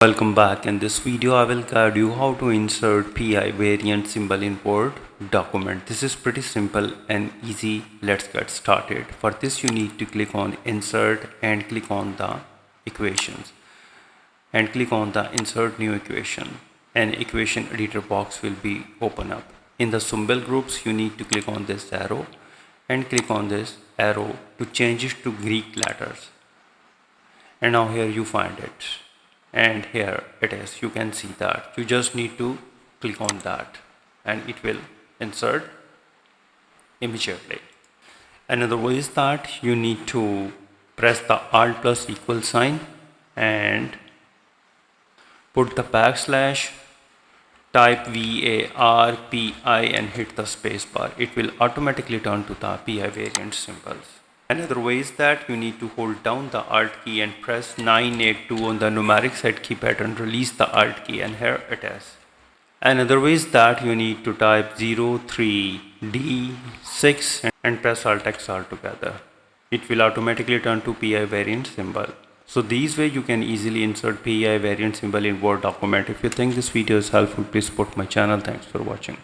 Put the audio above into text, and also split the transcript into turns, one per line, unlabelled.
Welcome back. In this video I will guide you how to insert PI variant symbol in Word document. This is pretty simple and easy. Let's get started. For this you need to click on insert and click on the equations and click on the insert new equation. An equation editor box will be open up. In the symbol groups you need to click on this arrow and click on this arrow to change it to Greek letters. And now here you find it. And here it is. You can see that you just need to click on that and it will insert immediately. Another way is that you need to press the Alt plus equal sign and put the backslash, type varpi and hit the space bar. It will automatically turn to the PI variant symbols. Another way is that you need to hold down the Alt key and press 982 on the numeric set keypad and release the Alt key, and here it is. Another way is that you need to type 03D6 and press Alt+X all together. It will automatically turn to PI variant symbol. So these way you can easily insert PI variant symbol in Word document. If you think this video is helpful, please support my channel. Thanks for watching.